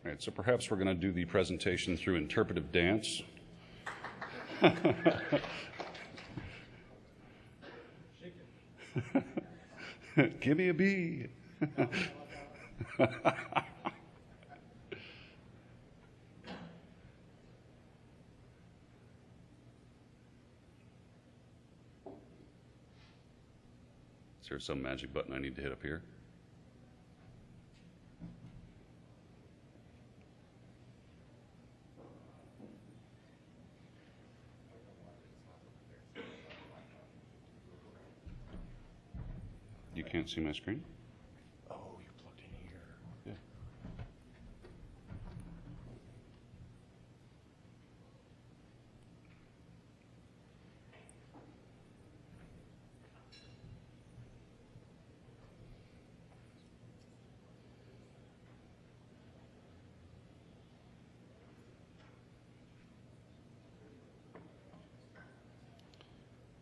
right, so perhaps we're going to do the presentation through interpretive dance. Give me a B. Is there some magic button I need to hit up here? You can't see my screen? Oh, you're plugged in here. Yeah.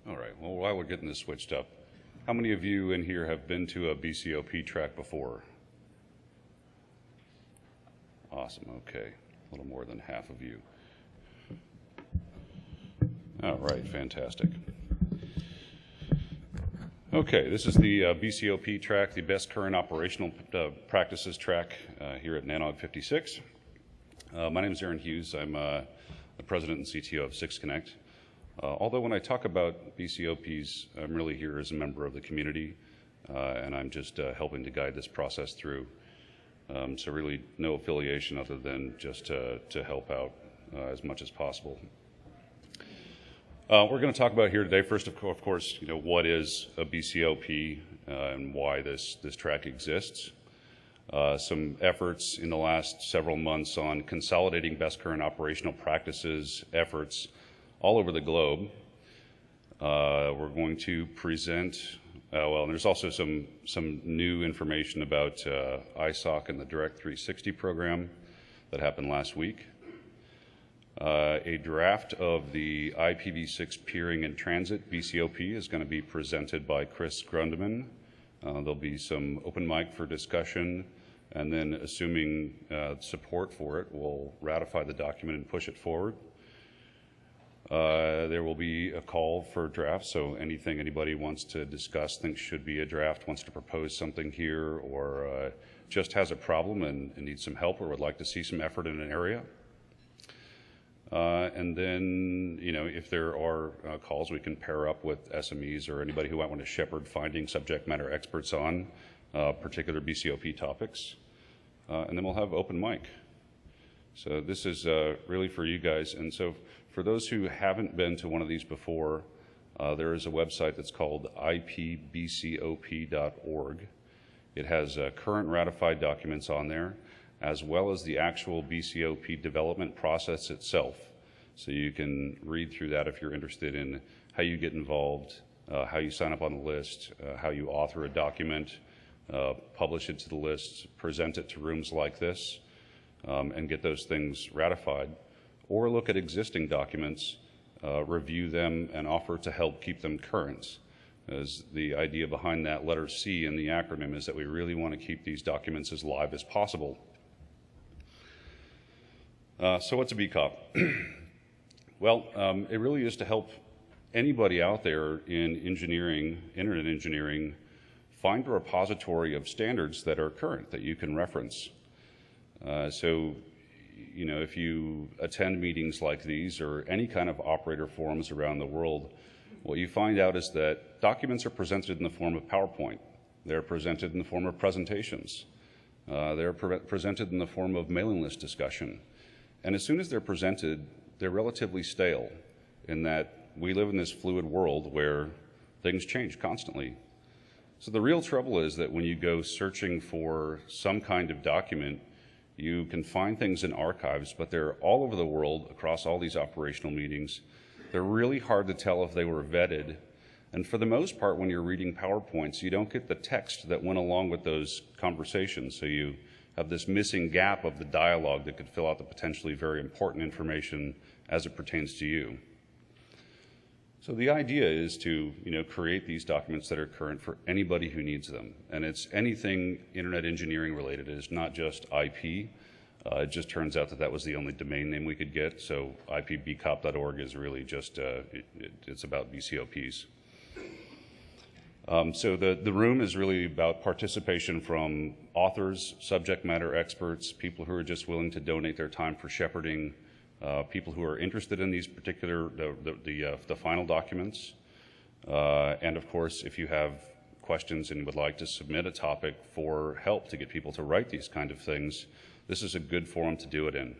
All right, well, while we're getting this switched up, how many of you in here have been to a BCOP track before? Awesome, okay. A little more than half of you. All right, fantastic. Okay, this is the BCOP track, the Best Current Operational Practices track here at NANOG 56. My name is ARIN Hughes. I'm the president and CTO of 6Connect. Although when I talk about BCOPs, I'm really here as a member of the community, and I'm just helping to guide this process through. So really no affiliation other than just to help out as much as possible. We're going to talk about here today, first of course, what is a BCOP and why this track exists. Some efforts in the last several months on consolidating best current operational practices efforts all over the globe. We're going to present, well, there's also some new information about ISOC and the Direct 360 program that happened last week. A draft of the IPv6 Peering in Transit BCOP is going to be presented by Chris Grundeman. There'll be some open mic for discussion, and then assuming support for it, we'll ratify the document and push it forward. There will be a call for drafts, so anything anybody wants to discuss, thinks should be a draft, wants to propose something here, or just has a problem and needs some help or would like to see some effort in an area. And then, if there are calls, we can pair up with SMEs or anybody who might want to shepherd finding subject matter experts on particular BCOP topics. And then we'll have open mic. So this is really for you guys. And so for those who haven't been to one of these before, there is a website that's called ipbcop.org. It has current ratified documents on there, as well as the actual BCOP development process itself. So you can read through that if you're interested in how you get involved, how you sign up on the list, how you author a document, publish it to the list, present it to rooms like this, and get those things ratified. Or look at existing documents, review them, and offer to help keep them current. As the idea behind that letter C in the acronym is that we really want to keep these documents as live as possible. So what's a BCOP? Well, it really is to help anybody out there in engineering, internet engineering, find a repository of standards that are current, that you can reference. If you attend meetings like these or any kind of operator forums around the world, what you find out is that documents are presented in the form of PowerPoint. They're presented in the form of presentations. They're presented in the form of mailing list discussion. And as soon as they're presented, they're relatively stale in that we live in this fluid world where things change constantly. So the real trouble is that when you go searching for some kind of document, you can find things in archives, but they're all over the world across all these operational meetings. They're really hard to tell if they were vetted. And for the most part, when you're reading PowerPoints, you don't get the text that went along with those conversations. So you have this missing gap of the dialogue that could fill out the potentially very important information as it pertains to you. So the idea is to create these documents that are current for anybody who needs them. And it's anything internet engineering related. It is not just IP. It just turns out that that was the only domain name we could get, so ipbcop.org is really just, it's about BCOPs. So the room is really about participation from authors, subject matter experts, people who are just willing to donate their time for shepherding, people who are interested in these particular, the final documents. And of course, if you have questions and would like to submit a topic for help to get people to write these kind of things, this is a good forum to do it in.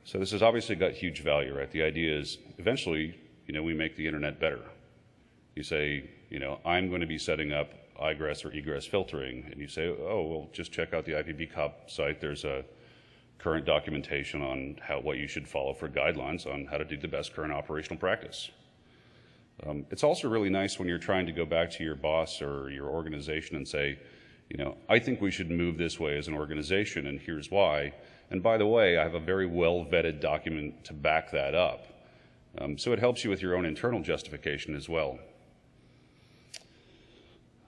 So this has obviously got huge value, right? The idea is eventually, we make the internet better. You say, I'm going to be setting up egress or egress filtering, and you say, oh, well, just check out the IPv6 site. There's a current documentation on what you should follow for guidelines on how to do the best current operational practice. It's also really nice when you're trying to go back to your boss or your organization and say, I think we should move this way as an organization, and here's why. And by the way, I have a very well-vetted document to back that up. So it helps you with your own internal justification as well.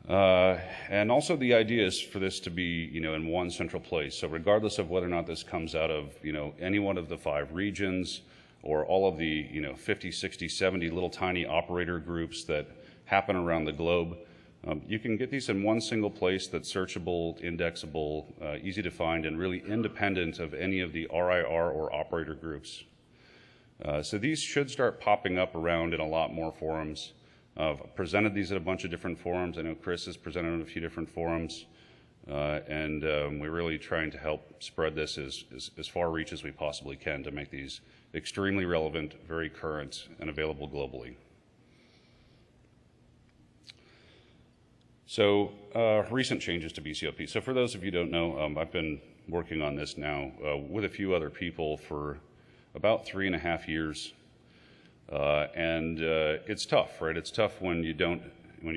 And also the idea is for this to be, in one central place. So regardless of whether or not this comes out of, any one of the 5 regions or all of the, 50, 60, 70 little tiny operator groups that happen around the globe, you can get these in one single place that's searchable, indexable, easy to find, and really independent of any of the RIR or operator groups. So these should start popping up around in a lot more forums. I've presented these at a bunch of different forums. I know Chris has presented at a few different forums. And we're really trying to help spread this as far reach as we possibly can to make these extremely relevant, very current, and available globally. So recent changes to BCOP. So for those of you who don't know, I've been working on this now with a few other people for about 3.5 years. And it's tough, right? It's tough when you're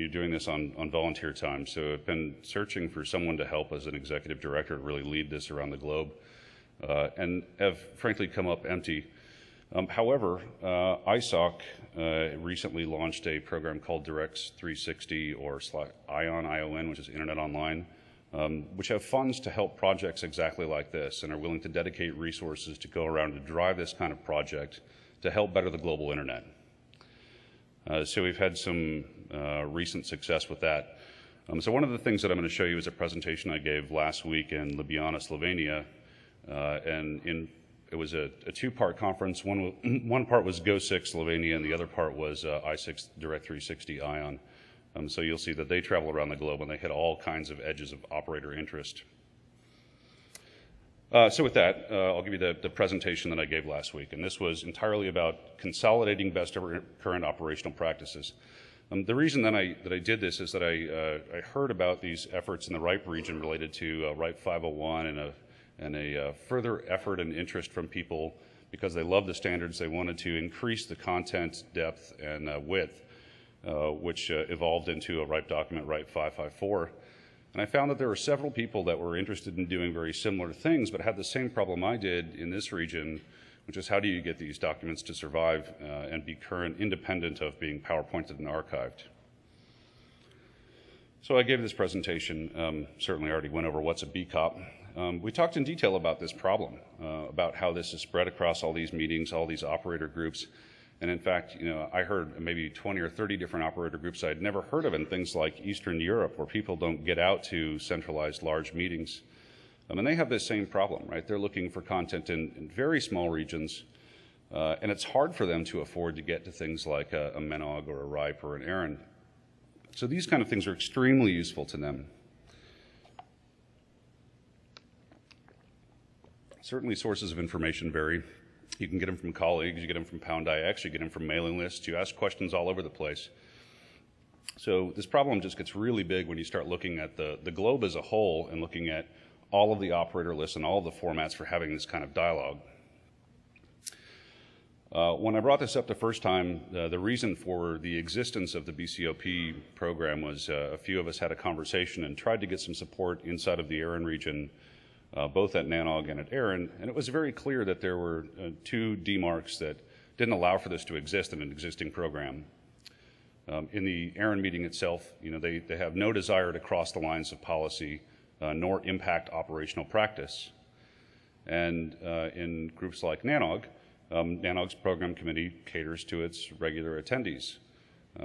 doing this on volunteer time. So I've been searching for someone to help as an executive director to really lead this around the globe, and have frankly come up empty. However, ISOC recently launched a program called Directs 360 or ION, which is Internet Online, which have funds to help projects exactly like this and are willing to dedicate resources to go around to drive this kind of project to help better the global internet. So we've had some recent success with that. So one of the things that I'm going to show you is a presentation I gave last week in Ljubljana, Slovenia, and it was a 2-part conference. One part was Go6 Slovenia, and the other part was i6 Direct 360 ION. So you'll see that they travel around the globe and they hit all kinds of edges of operator interest. So with that, I'll give you the presentation that I gave last week, and this was entirely about consolidating best current operational practices. The reason that I did this is that I heard about these efforts in the RIPE region related to RIPE 501 and a further effort and interest from people because they love the standards. They wanted to increase the content depth and width, which evolved into a RIPE document, RIPE 554. And I found that there were several people that were interested in doing very similar things, but had the same problem I did in this region, which is how do you get these documents to survive and be current, independent of being PowerPointed and archived. So I gave this presentation, certainly already went over what's a BCOP. We talked in detail about this problem, about how this is spread across all these meetings, all these operator groups. And in fact, I heard maybe 20 or 30 different operator groups I'd never heard of in things like Eastern Europe, where people don't get out to centralized large meetings. And they have this same problem, right? They're looking for content in very small regions, and it's hard for them to afford to get to things like a NANOG or a RIPE or an ARIN. So these kind of things are extremely useful to them. Certainly sources of information vary. You can get them from colleagues, you get them from PoundIX, you get them from mailing lists, you ask questions all over the place. So this problem just gets really big when you start looking at the globe as a whole and looking at all of the operator lists and all of the formats for having this kind of dialogue. When I brought this up the first time, the reason for the existence of the BCOP program was a few of us had a conversation and tried to get some support inside of the ARIN region, both at NANOG and at ARIN, and it was very clear that there were 2 demarcs that didn't allow for this to exist in an existing program. In the ARIN meeting itself, they have no desire to cross the lines of policy nor impact operational practice. And in groups like NANOG, NANOG's program committee caters to its regular attendees.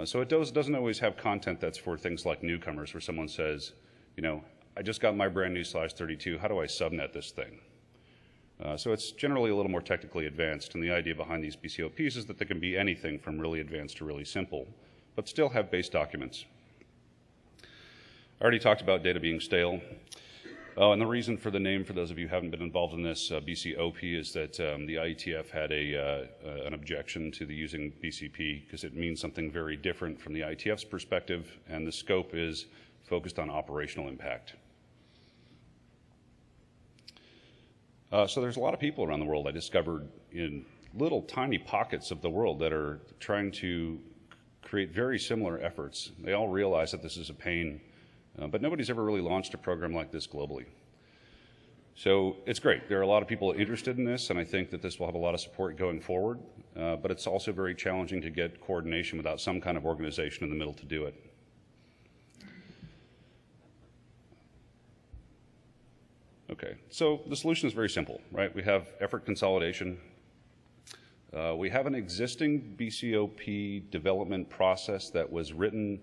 So it doesn't always have content that's for things like newcomers, where someone says, you know, I just got my brand new /32, how do I subnet this thing? So it's generally a little more technically advanced, and the idea behind these BCOPs is that they can be anything from really advanced to really simple, but still have base documents. I already talked about data being stale. And the reason for the name, for those of you who haven't been involved in this, BCOP, is that the IETF had an objection to the using BCP because it means something very different from the IETF's perspective, and the scope is focused on operational impact. So there's a lot of people around the world I discovered in little tiny pockets of the world that are trying to create very similar efforts. They all realize that this is a pain. But nobody's ever really launched a program like this globally. So it's great. There are a lot of people interested in this, and I think that this will have a lot of support going forward. But it's also very challenging to get coordination without some kind of organization in the middle to do it. Okay, so the solution is very simple, right? We have effort consolidation. We have an existing BCOP development process that was written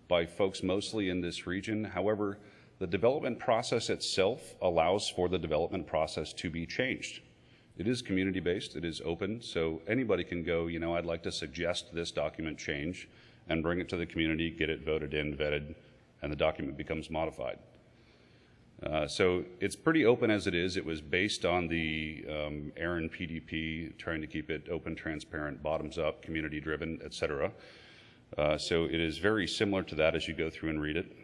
by folks mostly in this region. However, the development process itself allows for the development process to be changed. It is community-based, it is open, so anybody can go, you know, I'd like to suggest this document change and bring it to the community, get it voted in, vetted, and the document becomes modified. So it's pretty open as it is. It was based on the ARIN PDP, trying to keep it open, transparent, bottoms up, community-driven, et cetera. So it is very similar to that as you go through and read it.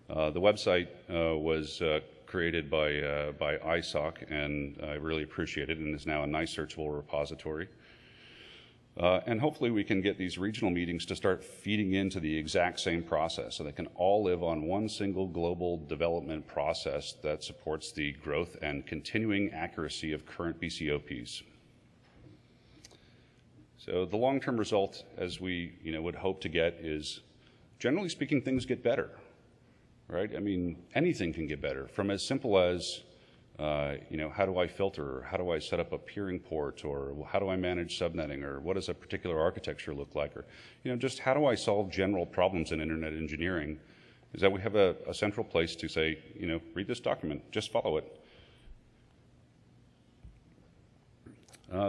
The website was created by ISOC, and I really appreciate it, and is now a nice searchable repository. And hopefully we can get these regional meetings to start feeding into the exact same process, so they can all live on one single global development process that supports the growth and continuing accuracy of current BCOPs. So the long-term result, as we would hope to get, is generally speaking, things get better, right? I mean, anything can get better, from as simple as, how do I filter, or how do I set up a peering port, or how do I manage subnetting, or what does a particular architecture look like, or just how do I solve general problems in internet engineering, is that we have a central place to say, read this document, just follow it.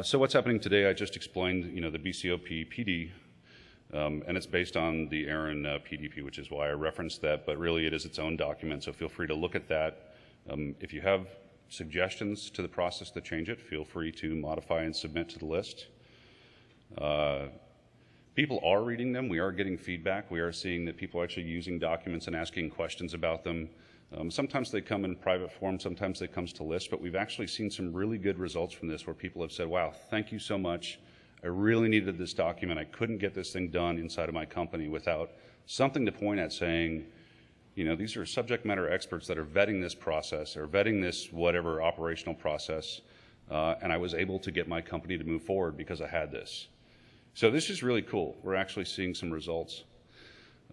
So what's happening today, I just explained, the BCOP PD, and it's based on the ARIN PDP, which is why I referenced that, but really it is its own document, so feel free to look at that. If you have suggestions to the process to change it, feel free to modify and submit to the list. People are reading them. We are getting feedback. We are seeing that people are actually using documents and asking questions about them. Sometimes they come in private form, sometimes they come to list, but we've actually seen some really good results from this where people have said, wow, thank you so much. I really needed this document. I couldn't get this thing done inside of my company without something to point at saying, these are subject matter experts that are vetting this process or vetting this whatever operational process, and I was able to get my company to move forward because I had this. So this is really cool. We're actually seeing some results.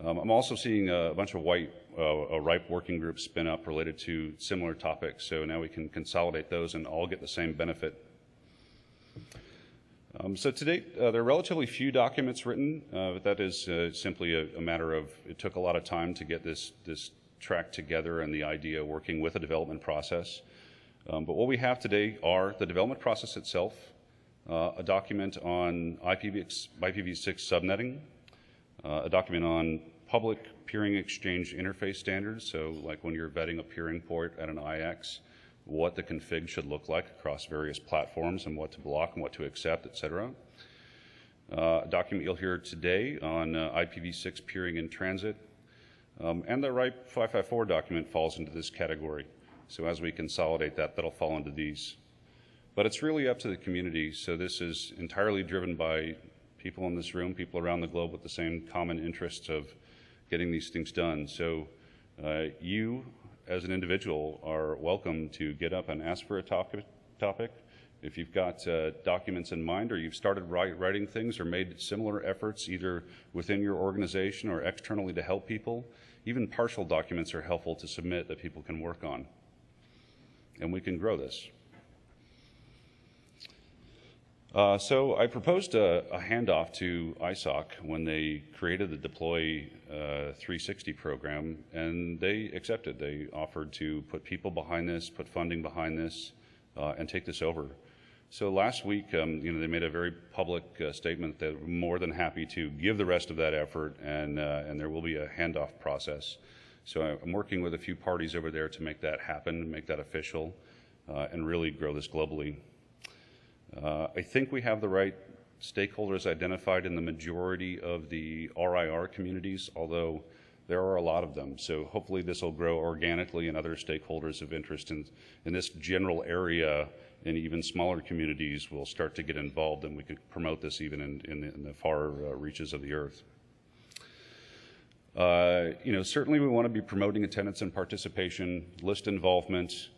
I'm also seeing a bunch of RIPE working groups spin up related to similar topics, so now we can consolidate those and all get the same benefit. So to date, there are relatively few documents written, but that is simply a matter of, it took a lot of time to get this track together and the idea working with a development process. But what we have today are the development process itself, a document on IPv6 subnetting, a document on public peering exchange interface standards, so like when you're vetting a peering port at an IX, what the config should look like across various platforms and what to block and what to accept, et cetera. A document you'll hear today on IPv6 peering in transit, and the RIPE 554 document falls into this category. So as we consolidate that, that'll fall into these. But it's really up to the community, so this is entirely driven by people in this room, people around the globe with the same common interests of getting these things done. So you, as an individual, are welcome to get up and ask for a topic. If you've got documents in mind, or you've started writing things or made similar efforts either within your organization or externally to help people, even partial documents are helpful to submit that people can work on. And we can grow this. So I proposed a handoff to ISOC when they created the Deploy 360 program, and they accepted. They offered to put people behind this, put funding behind this, and take this over. So last week, they made a very public statement that we're more than happy to give the rest of that effort, and there will be a handoff process. So I'm working with a few parties over there to make that happen, make that official, and really grow this globally. I think we have the right stakeholders identified in the majority of the RIR communities, although there are a lot of them. So hopefully this will grow organically, and other stakeholders of interest in this general area and even smaller communities will start to get involved, and we can promote this even in the far reaches of the earth. Certainly we want to be promoting attendance and participation, list involvement,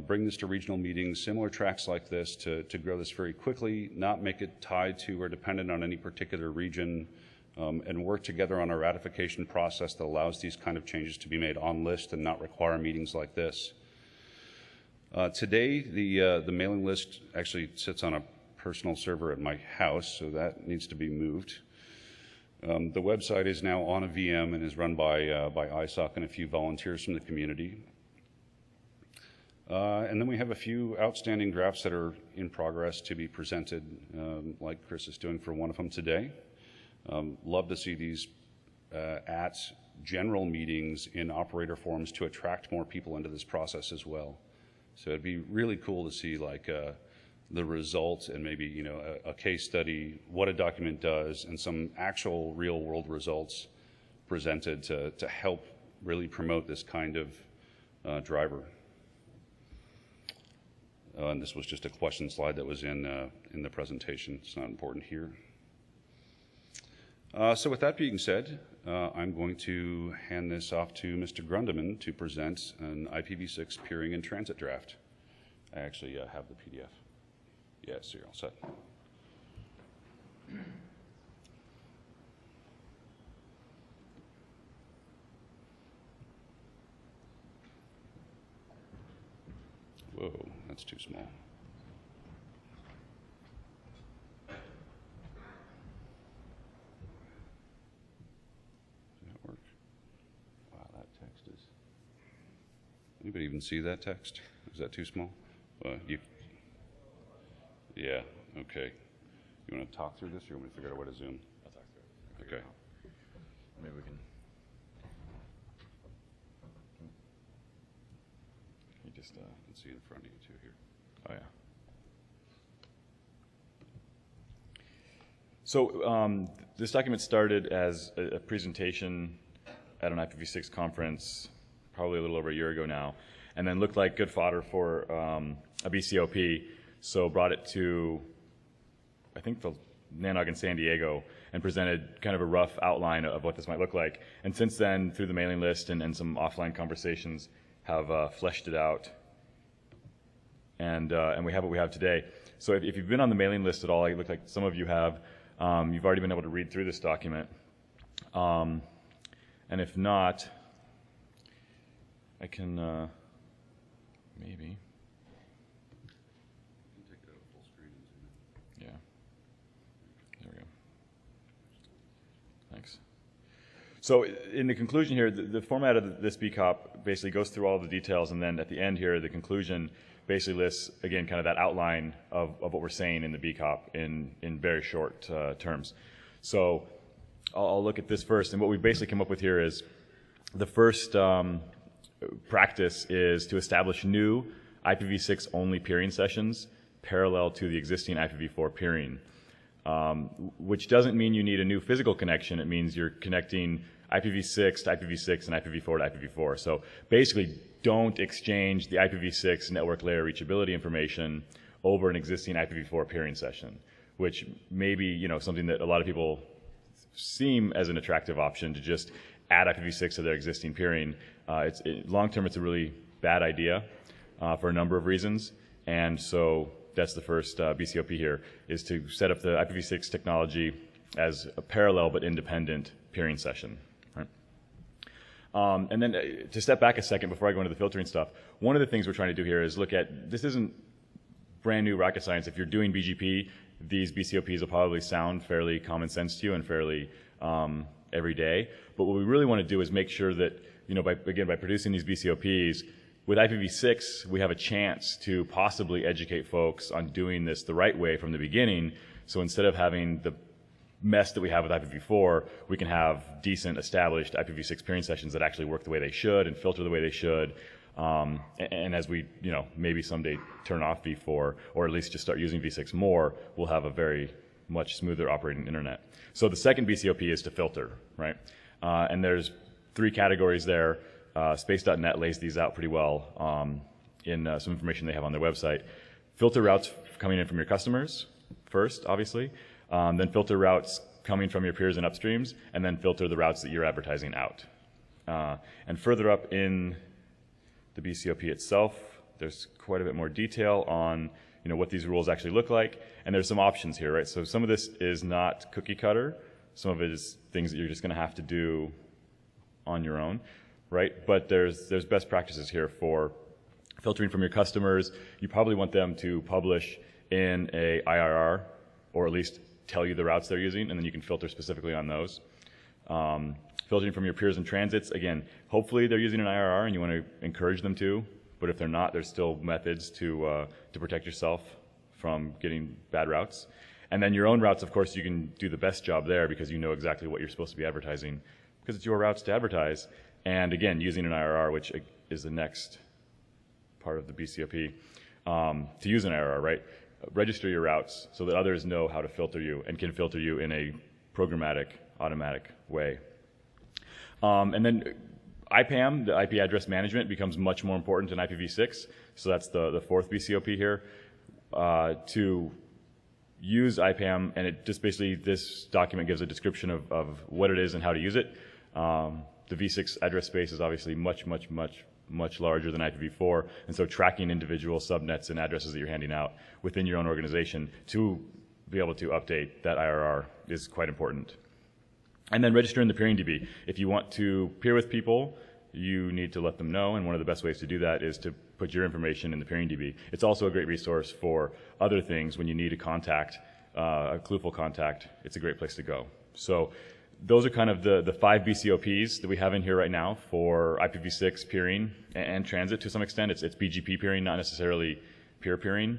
bring this to regional meetings, similar tracks like this to grow this very quickly, not make it tied to or dependent on any particular region, and work together on a ratification process that allows these kind of changes to be made on list and not require meetings like this. Today, the mailing list actually sits on a personal server at my house, so that needs to be moved. The website is now on a VM and is run by ISOC and a few volunteers from the community. And then we have a few outstanding drafts that are in progress to be presented, like Chris is doing for one of them today. Love to see these at general meetings in operator forums to attract more people into this process as well. So it'd be really cool to see like the results and maybe a case study, what a document does, and some actual real world results presented to help really promote this kind of driver. And this was just a question slide that was in the presentation. It's not important here. So with that being said, I'm going to hand this off to Mr. Grundeman to present an IPv6 peering and transit draft. I actually have the PDF. Yeah, so you're all set. Whoa, that's too small. Anybody even see that text? Is that too small? Yeah, okay. You want to talk through this, or you want me to figure out what to zoom? I'll talk through it. Okay. Maybe we can. You just can see in front of you too here. Oh yeah. So this document started as a presentation at an IPv6 conference probably a little over a year ago now, and then looked like good fodder for a BCOP, so brought it to, I think, the NANOG in San Diego, and presented kind of a rough outline of what this might look like. And since then, through the mailing list and some offline conversations, have fleshed it out, and we have what we have today. So if you've been on the mailing list at all, it looks like some of you have, you've already been able to read through this document. And if not, I can maybe. Take it out of full screen and zoom in. Yeah. There we go. Thanks. So in the conclusion here, the format of this BCOP basically goes through all the details, and then at the end here, the conclusion basically lists, again, kind of that outline of what we're saying in the BCOP in very short terms. So I'll look at this first, and what we basically come up with here is the first practice is to establish new IPv6 only peering sessions parallel to the existing IPv4 peering, which doesn't mean you need a new physical connection. It means you're connecting IPv6 to IPv6 and IPv4 to IPv4. So basically, don't exchange the IPv6 network layer reachability information over an existing IPv4 peering session, which may be something that a lot of people seem as an attractive option, to just add IPv6 to their existing peering. Long term, it's a really bad idea for a number of reasons, and so that's the first BCOP here, is to set up the IPv6 technology as a parallel but independent peering session. Right? And then to step back a second before I go into the filtering stuff, one of the things we're trying to do here is look at, this isn't brand new rocket science. If you're doing BGP, these BCOPs will probably sound fairly common sense to you and fairly every day. But what we really want to do is make sure that, you know, by producing these BCOPs, with IPv6, we have a chance to possibly educate folks on doing this the right way from the beginning. So instead of having the mess that we have with IPv4, we can have decent, established IPv6 peering sessions that actually work the way they should and filter the way they should. And as we, you know, maybe someday turn off v4, or at least just start using v6 more, we'll have a very much smoother operating internet. So the second BCOP is to filter, right? And there's 3 categories there. Space.net lays these out pretty well in some information they have on their website. Filter routes coming in from your customers first, obviously. Then filter routes coming from your peers and upstreams, and then filter the routes that you're advertising out. And further up in the BCOP itself, there's quite a bit more detail on, you know, what these rules actually look like, and there's some options here, right? So some of this is not cookie cutter. Some of it is things that you're just going to have to do on your own, right? But there's best practices here for filtering from your customers. You probably want them to publish in a IRR, or at least tell you the routes they're using, and then you can filter specifically on those. Filtering from your peers and transits, again, hopefully they're using an IRR and you want to encourage them to, but if they're not, there's still methods to protect yourself from getting bad routes. And then your own routes, of course, you can do the best job there because you know exactly what you're supposed to be advertising because it's your routes to advertise. And again, using an IRR, which is the next part of the BCOP, to use an IRR, right? Register your routes so that others know how to filter you and can filter you in a programmatic, automatic way. And then IPAM, the IP address management, becomes much more important in IPv6. So that's the 4th BCOP here. To use IPAM, and it just basically, this document gives a description of what it is and how to use it. The v6 address space is obviously much larger than IPv4, and so tracking individual subnets and addresses that you're handing out within your own organization to be able to update that IRR is quite important. And then register in the peering DB. If you want to peer with people, you need to let them know, and one of the best ways to do that is to put your information in the peering DB. It's also a great resource for other things when you need a contact, a clueful contact. It's a great place to go. So those are kind of the 5 BCOPs that we have in here right now for IPv6 peering and transit to some extent. It's BGP peering, not necessarily peer peering.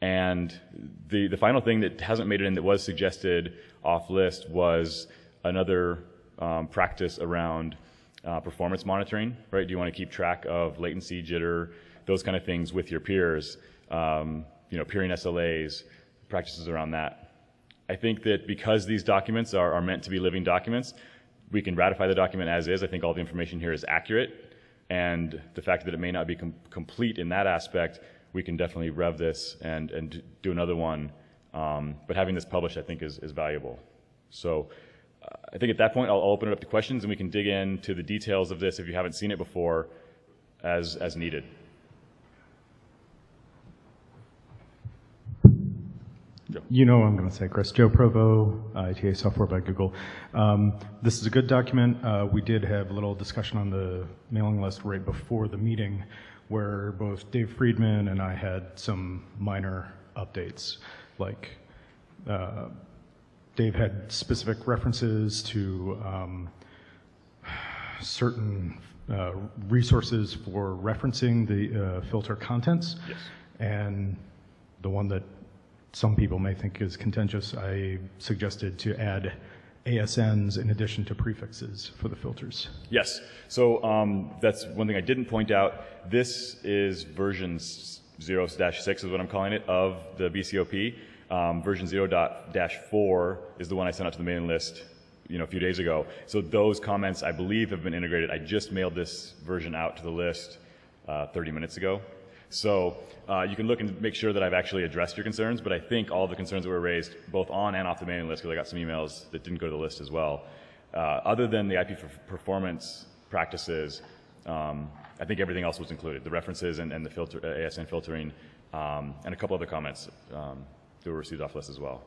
And the final thing that hasn't made it in that was suggested off list was another practice around performance monitoring, right? Do you want to keep track of latency, jitter, those kind of things with your peers? You know, peering SLAs, practices around that. I think that because these documents are meant to be living documents, we can ratify the document as is. I think all the information here is accurate, and the fact that it may not be complete in that aspect, we can definitely rev this and do another one. But having this published, I think, is valuable. So I think at that point, I'll open it up to questions, and we can dig into the details of this if you haven't seen it before as needed. You know what I'm going to say, Chris. Joe Provo, ITA Software by Google. This is a good document. We did have a little discussion on the mailing list right before the meeting where both Dave Friedman and I had some minor updates. Like Dave had specific references to certain resources for referencing the filter contents. Yes. And the one that some people may think is contentious, I suggested to add ASNs in addition to prefixes for the filters. Yes. So that's one thing I didn't point out. This is version 0-6 is what I'm calling it of the BCOP. Version 0.-4 is the one I sent out to the mailing list, you know, a few days ago. So those comments, I believe, have been integrated. I just mailed this version out to the list 30 minutes ago. So you can look and make sure that I've actually addressed your concerns, but I think all of the concerns that were raised, both on and off the mailing list, because I got some emails that didn't go to the list as well, other than the IP performance practices, I think everything else was included, the references and the filter, ASN filtering, and a couple other comments that were received off list as well.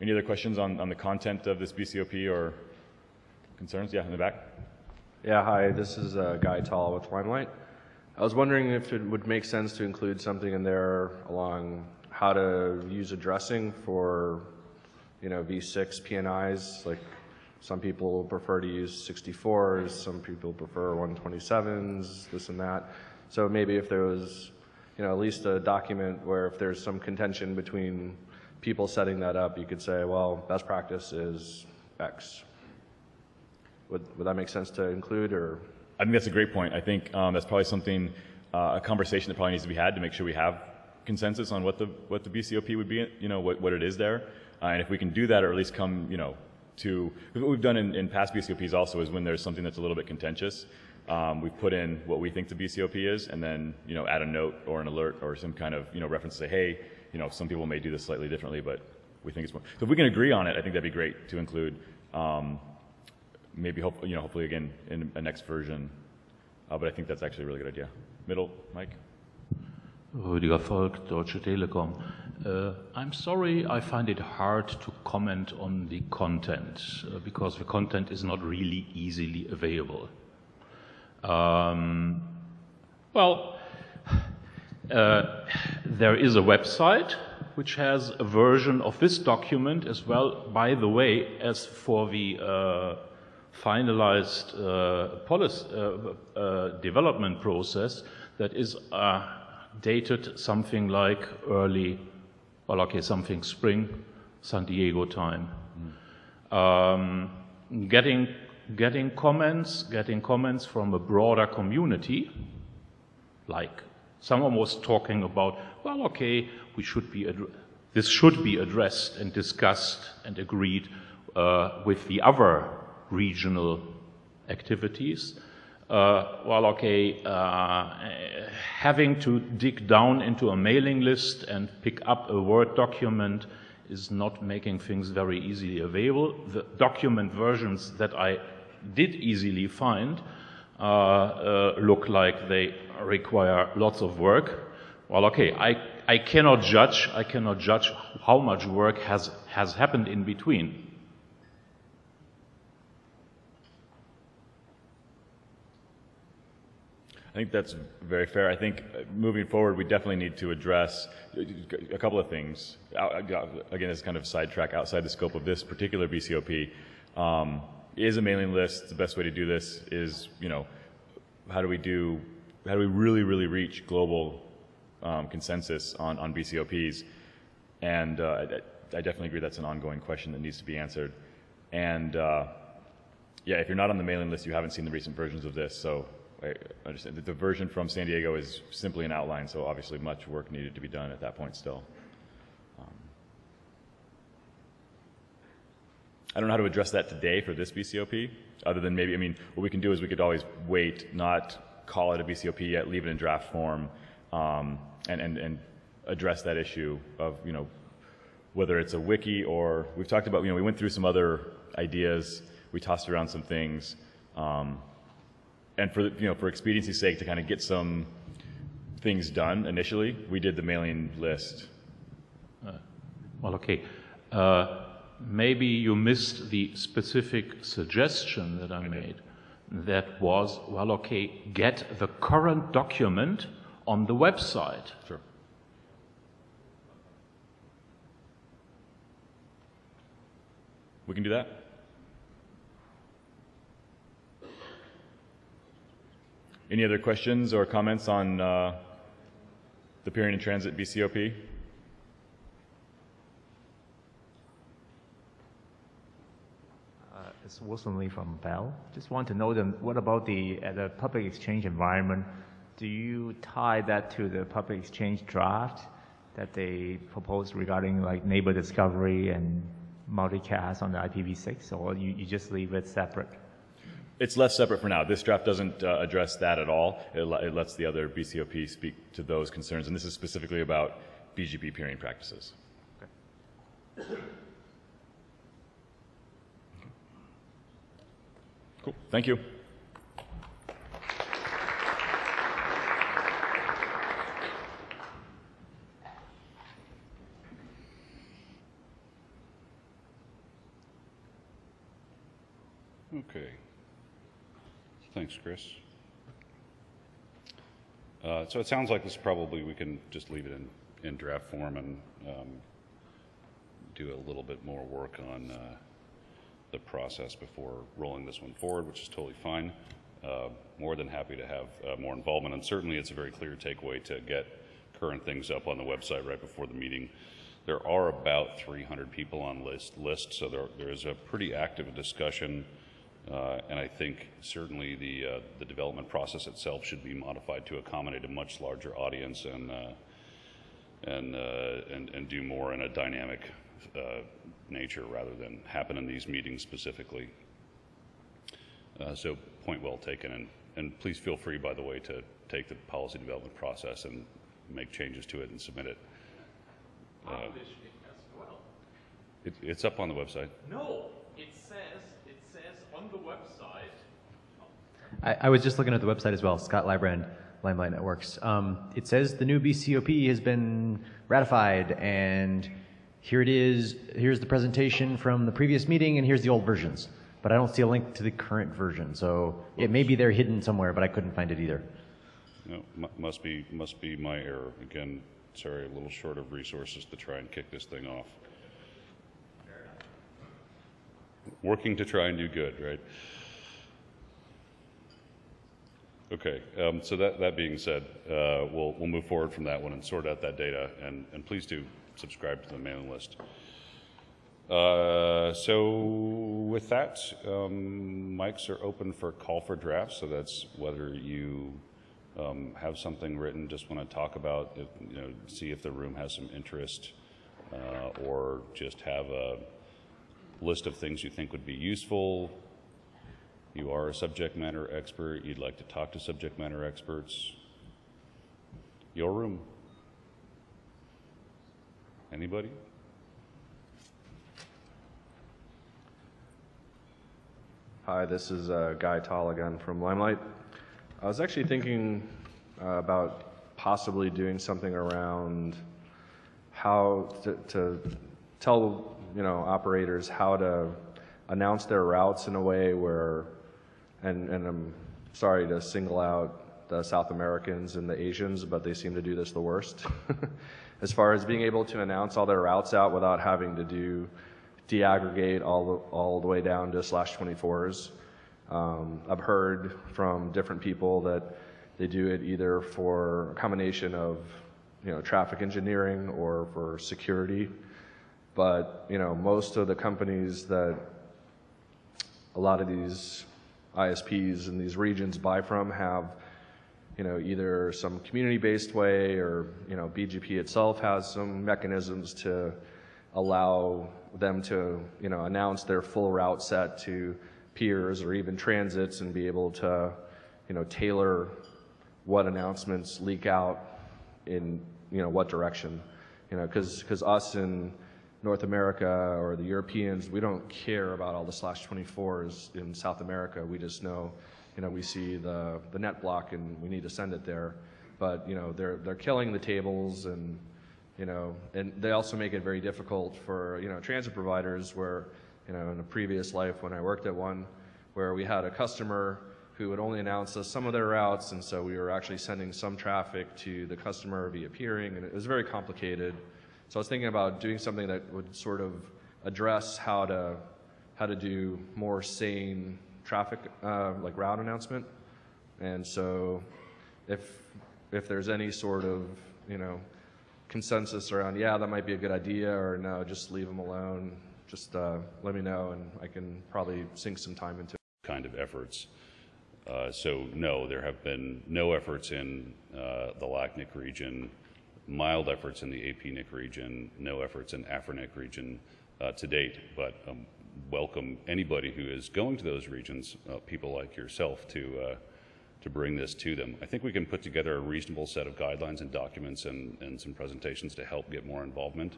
Any other questions on the content of this BCOP or concerns? Yeah, in the back. Yeah, hi, this is Guy Tall with Limelight. I was wondering if it would make sense to include something in there along how to use addressing for, V6 PNIs. Like, some people prefer to use 64s, some people prefer 127s, this and that. So maybe if there was, at least a document where if there's some contention between people setting that up, you could say, well, best practice is X. Would that make sense to include, or? I think that's a great point. I think that's probably something, a conversation that probably needs to be had to make sure we have consensus on what the BCOP would be, what it is there. And if we can do that, or at least come, to what we've done in past BCOPs also is when there's something that's a little bit contentious, we've put in what we think the BCOP is, and then add a note or an alert or some kind of reference to say, hey, some people may do this slightly differently, but we think it's more. So if we can agree on it, I think that'd be great to include. Maybe hopefully again in a next version, but I think that's actually a really good idea. Middle, Mike. Rüdiger Volk, Deutsche Telekom. I'm sorry, I find it hard to comment on the content because the content is not really easily available. There is a website which has a version of this document as well, by the way, as for the finalized policy development process that is dated something like something spring, San Diego time. Getting comments from a broader community, like someone was talking about, this should be addressed and discussed and agreed with the other regional activities. Having to dig down into a mailing list and pick up a Word document is not making things very easily available. The document versions that I did easily find look like they require lots of work. I cannot judge how much work has happened in between. I think that's very fair. I think moving forward, we definitely need to address a couple of things. Again, this kind of sidetrack outside the scope of this particular BCOP. Is a mailing list the best way to do this? Is, how do we really, really reach global consensus on BCOPs? And I definitely agree that's an ongoing question that needs to be answered. And if you're not on the mailing list, you haven't seen the recent versions of this, so I understand that the version from San Diego is simply an outline, so obviously much work needed to be done at that point still. I don't know how to address that today for this BCOP, other than maybe, what we can do is we could always wait, not call it a BCOP yet, leave it in draft form, and address that issue of, whether it's a wiki or, we've talked about, we went through some other ideas, we tossed around some things, and for expediency's sake, to kind of get some things done initially, we did the mailing list. Maybe you missed the specific suggestion that I made. That was, get the current document on the website. Sure. We can do that. Any other questions or comments on the Peering and Transit BCOP? It's Wilson Lee from Bell. Just want to know what about the public exchange environment? Do you tie that to the public exchange draft that they proposed regarding like neighbor discovery and multicast on the IPv6, or you just leave it separate? It's left separate for now. This draft doesn't address that at all. It lets the other BCOP speak to those concerns, and this is specifically about BGP peering practices. Okay. Cool. Thank you. Okay. Thanks, Chris. So it sounds like this probably we can just leave it in draft form and do a little bit more work on the process before rolling this one forward, which is totally fine. More than happy to have more involvement, and certainly it's a very clear takeaway to get current things up on the website right before the meeting. There are about 300 people on list, so there is a pretty active discussion, and I think certainly the development process itself should be modified to accommodate a much larger audience and do more in a dynamic nature rather than happen in these meetings specifically. So point well taken, and please feel free, by the way, to take the policy development process and make changes to it and submit it. Publish it as well. It's up on the website. No, it says on the website. I was just looking at the website as well, Scott Librand, Limelight Networks. It says the new BCOP has been ratified, and here it is. Here's the presentation from the previous meeting, and here's the old versions. But I don't see a link to the current version, so it may be there hidden somewhere, but I couldn't find it either. No, must be my error. Again, sorry, a little short of resources to try and kick this thing off. Working to try and do good, right? Okay, so that being said, we'll move forward from that one and sort out that data, and please do subscribe to the mailing list. So with that, mics are open for call for drafts, so that's whether you have something written, just want to talk about it, see if the room has some interest, or just have a list of things you think would be useful. You are a subject matter expert, you'd like to talk to subject matter experts. Your room. Anybody? Hi, this is Guy Tall again from Limelight. I was actually thinking about possibly doing something around how to tell operators how to announce their routes in a way where, and I'm sorry to single out the South Americans and the Asians, but they seem to do this the worst. As far as being able to announce all their routes out without having to deaggregate all the way down to /24s. I've heard from different people that they do it either for a combination of traffic engineering or for security, but most of the companies that a lot of these ISPs in these regions buy from have either some community-based way or BGP itself has some mechanisms to allow them to announce their full route set to peers or even transits and be able to tailor what announcements leak out in what direction, because us in North America or the Europeans, we don't care about all the /24s in South America. We just know we see the net block and we need to send it there, but they're killing the tables, and and they also make it very difficult for transit providers where in a previous life when I worked at one where we had a customer who would only announce us some of their routes, and so we were actually sending some traffic to the customer via peering, and it was very complicated. So I was thinking about doing something that would sort of address how to do more sane traffic like route announcement. And so if there's any sort of consensus around, yeah, that might be a good idea, or no, just leave them alone, just let me know and I can probably sink some time into it. Kind of efforts. So no, there have been no efforts in the LACNIC region, mild efforts in the APNIC region, no efforts in AFRINIC region to date, but welcome anybody who is going to those regions, people like yourself, to bring this to them. I think we can put together a reasonable set of guidelines and documents and some presentations to help get more involvement.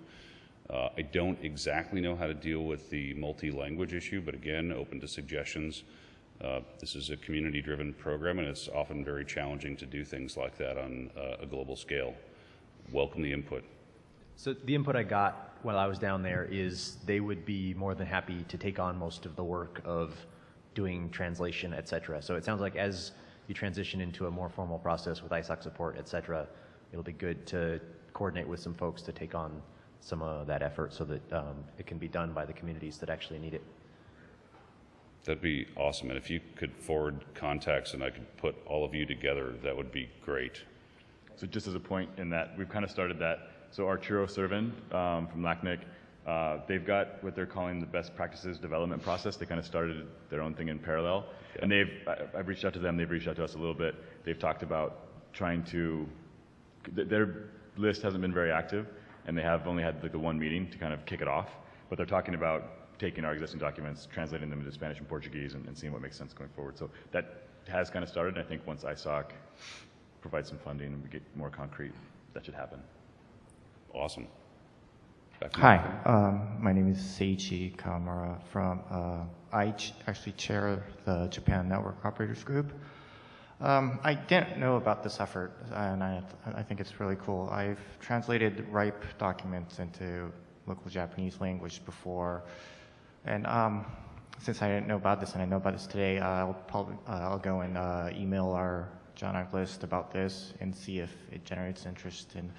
I don't exactly know how to deal with the multi-language issue, but again, open to suggestions. This is a community-driven program, and it's often very challenging to do things like that on a global scale. Welcome the input. So the input I got while I was down there is they would be more than happy to take on most of the work of doing translation, et cetera. So it sounds like as you transition into a more formal process with ISOC support, et cetera, it'll be good to coordinate with some folks to take on some of that effort so that it can be done by the communities that actually need it. That'd be awesome. And if you could forward contacts and I could put all of you together, that would be great. So just as a point in that, we've kind of started that. So Arturo Servin from LACNIC, they've got what they're calling the best practices development process. They kind of started their own thing in parallel. Yeah. And I've reached out to them, they've reached out to us a little bit. They've talked about trying to, their list hasn't been very active, and they have only had like the one meeting to kind of kick it off. But they're talking about taking our existing documents, translating them into Spanish and Portuguese, and seeing what makes sense going forward. So that has kind of started, and I think once ISOC provides some funding and we get more concrete, that should happen. Awesome. Hi, my name is Seiichi Kawamura from, I actually chair the Japan Network Operators Group. I didn't know about this effort, and I think it's really cool. I've translated RIPE documents into local Japanese language before, and since I didn't know about this and I know about this today, I'll go and email our JONAG list about this and see if it generates interest. And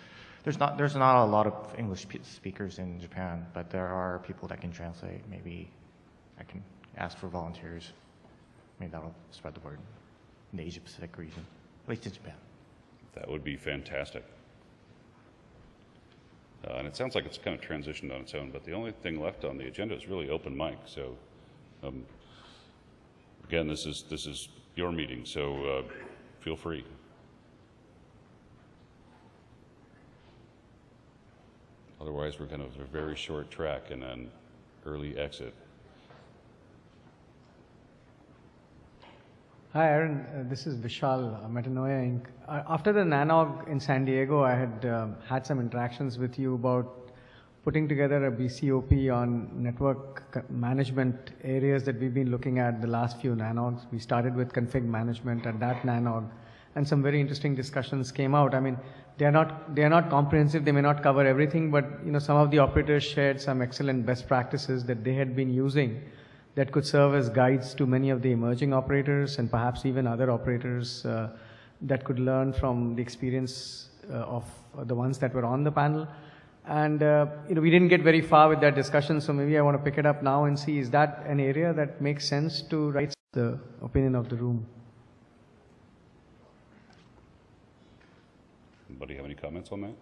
there's not a lot of English speakers in Japan, but there are people that can translate. Maybe I can ask for volunteers. Maybe that'll spread the word in the Asia Pacific region, at least in Japan. That would be fantastic. And it sounds like it's kind of transitioned on its own, but the only thing left on the agenda is really open mic. So again, this is your meeting, so feel free. Otherwise, we're kind of a very short track and an early exit. Hi, Aaron. This is Vishal, Metanoia Inc. After the NANOG in San Diego, I had had some interactions with you about putting together a BCOP on network management areas that we've been looking at the last few NANOGs. We started with config management at that NANOG, and some very interesting discussions came out. I mean, they are not comprehensive. They may not cover everything, but some of the operators shared some excellent best practices that they had been using that could serve as guides to many of the emerging operators and perhaps even other operators that could learn from the experience of the ones that were on the panel. And we didn't get very far with that discussion, so maybe I want to pick it up now and see, is that an area that makes sense to write the opinion of the room? Anybody have any comments on that?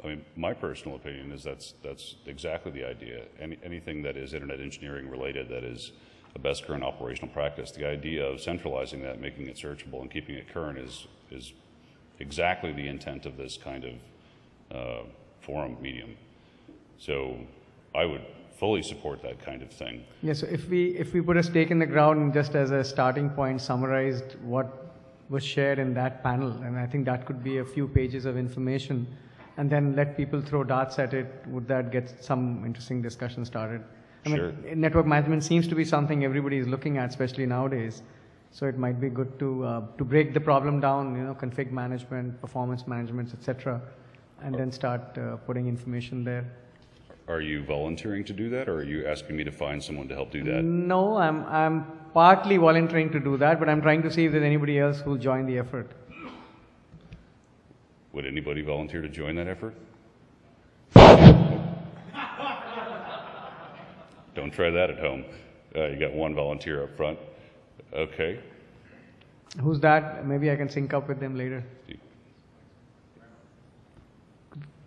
I mean, my personal opinion is that's exactly the idea. Anything that is internet engineering related that is a best current operational practice, the idea of centralizing that, making it searchable, and keeping it current is exactly the intent of this kind of forum medium. So I would fully support that kind of thing. Yeah, so if we put a stake in the ground and just as a starting point summarized what was shared in that panel, and I think that could be a few pages of information, and then let people throw darts at it, would that get some interesting discussion started? I mean, network management seems to be something everybody is looking at, especially nowadays. So it might be good to break the problem down, config management, performance management, etc., and then start putting information there. Are you volunteering to do that, or are you asking me to find someone to help do that? No, I'm partly volunteering to do that, but I'm trying to see if there's anybody else who will join the effort. Would anybody volunteer to join that effort? Don't try that at home. You got one volunteer up front. Okay. Who's that? Maybe I can sync up with them later.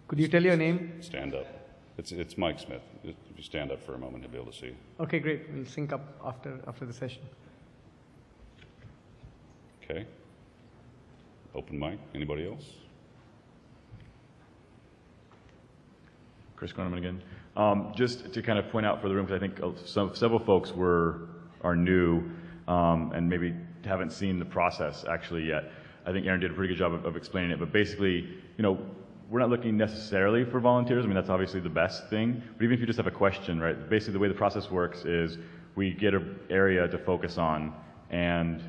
Could you tell your name? Stand up. It's Mike Smith. If you stand up for a moment, you'll be able to see. Okay, great. We'll sync up after the session. Okay. Open mic. Anybody else? Chris Groneman again. Just to kind of point out for the room, because I think several folks are new and maybe haven't seen the process actually yet. I think Aaron did a pretty good job of explaining it, but basically, we're not looking necessarily for volunteers. I mean, that's obviously the best thing, but even if you just have a question, right? Basically, the way the process works is we get an area to focus on, and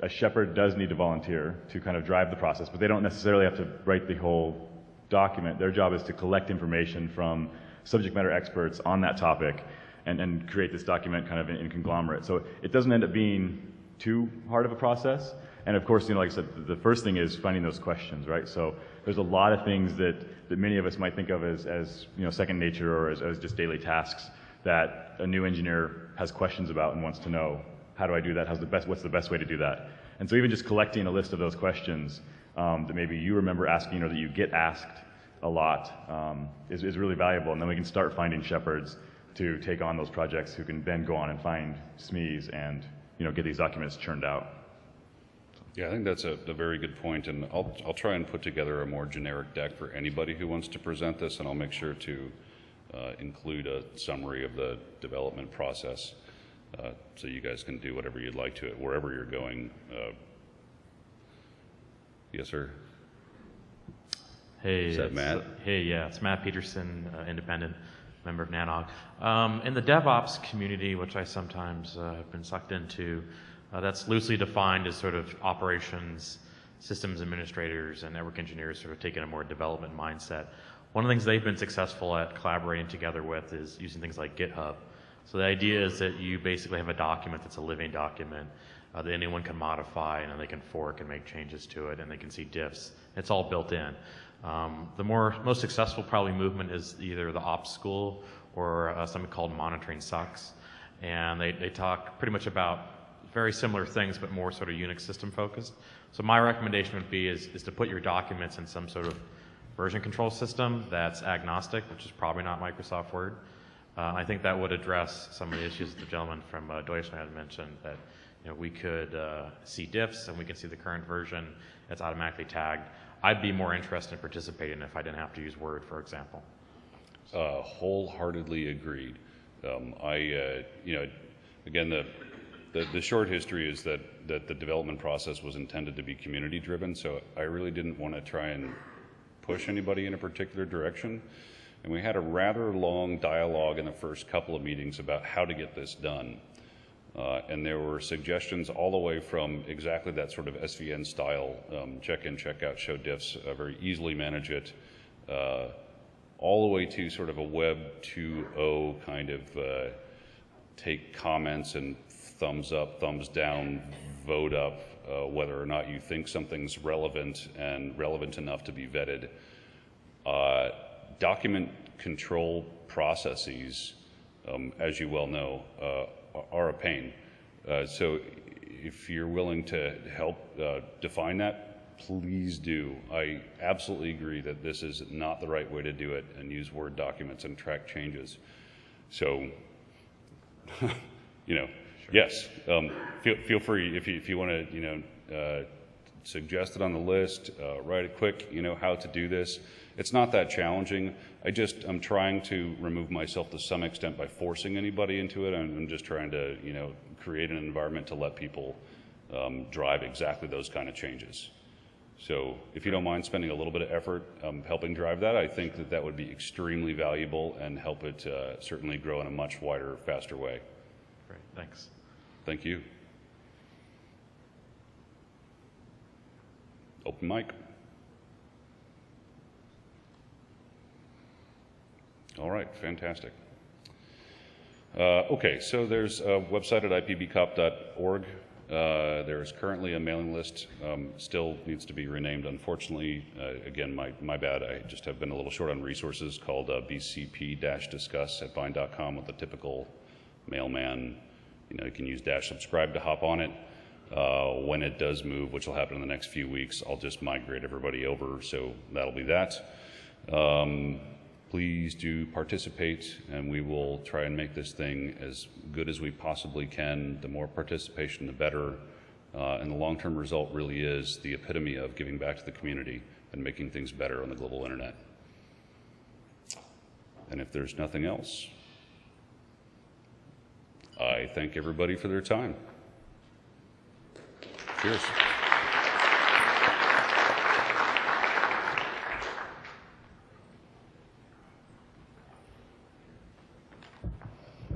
a shepherd does need to volunteer to kind of drive the process, but they don't necessarily have to write the whole document. Their job is to collect information from subject matter experts on that topic and create this document kind of in conglomerate. So it doesn't end up being too hard of a process. And of course, like I said, the first thing is finding those questions, right? So there's a lot of things that many of us might think of as second nature or as just daily tasks that a new engineer has questions about and wants to know, how do I do that? What's the best way to do that? And so even just collecting a list of those questions that maybe you remember asking or that you get asked a lot is really valuable. And then we can start finding shepherds to take on those projects who can then go on and find SMEs and get these documents churned out. Yeah, I think that's a very good point, and I'll try and put together a more generic deck for anybody who wants to present this, and I'll make sure to include a summary of the development process so you guys can do whatever you'd like to it, wherever you're going. Yes, sir? Hey, is that Matt? Yeah, it's Matt Peterson, independent member of NANOG. In the DevOps community, which I sometimes have been sucked into, that's loosely defined as sort of operations, systems administrators, and network engineers sort of taking a more development mindset. One of the things they've been successful at collaborating together with is using things like GitHub. So the idea is that you basically have a document that's a living document that anyone can modify, and then they can fork and make changes to it, and they can see diffs. It's all built in. The most successful probably movement is either the ops school or something called monitoring sucks. And they talk pretty much about very similar things, but more sort of Unix system focused. So my recommendation would be is to put your documents in some sort of version control system that's agnostic, which is probably not Microsoft Word. I think that would address some of the issues the gentleman from Deutschland had mentioned, that we could see diffs and we can see the current version. It's automatically tagged. I'd be more interested in participating if I didn't have to use Word, for example. Wholeheartedly agreed. Again, the short history is that the development process was intended to be community driven, so I really didn't want to try and push anybody in a particular direction. And we had a rather long dialogue in the first couple of meetings about how to get this done. And there were suggestions all the way from exactly that sort of SVN style, check in, check out, show diffs, very easily manage it, all the way to sort of a Web 2.0 kind of take comments and thumbs up, thumbs down, vote up, whether or not you think something's relevant and relevant enough to be vetted. Document control processes, as you well know, are a pain. So if you're willing to help define that, please do. I absolutely agree that this is not the right way to do it and use Word documents and track changes. So, yes, feel free if you want to, suggest it on the list, write it quick, how to do this. It's not that challenging. I'm trying to remove myself to some extent by forcing anybody into it. I'm just trying to, create an environment to let people drive exactly those kind of changes. So if you don't mind spending a little bit of effort helping drive that, I think that would be extremely valuable and help it certainly grow in a much wider, faster way. Great, thanks. Thank you. Open mic. All right, fantastic. Okay, so there's a website at ipbcop.org. There is currently a mailing list, still needs to be renamed, unfortunately. Again, my bad, I just have been a little short on resources, called bcp-discuss at vine.com with the typical mailman. You can use -subscribe to hop on it. When it does move, which will happen in the next few weeks, I'll just migrate everybody over, so that'll be that. Please do participate, and we will try and make this thing as good as we possibly can. The more participation, the better. And the long-term result really is the epitome of giving back to the community and making things better on the global internet. And if there's nothing else, I thank everybody for their time. Cheers.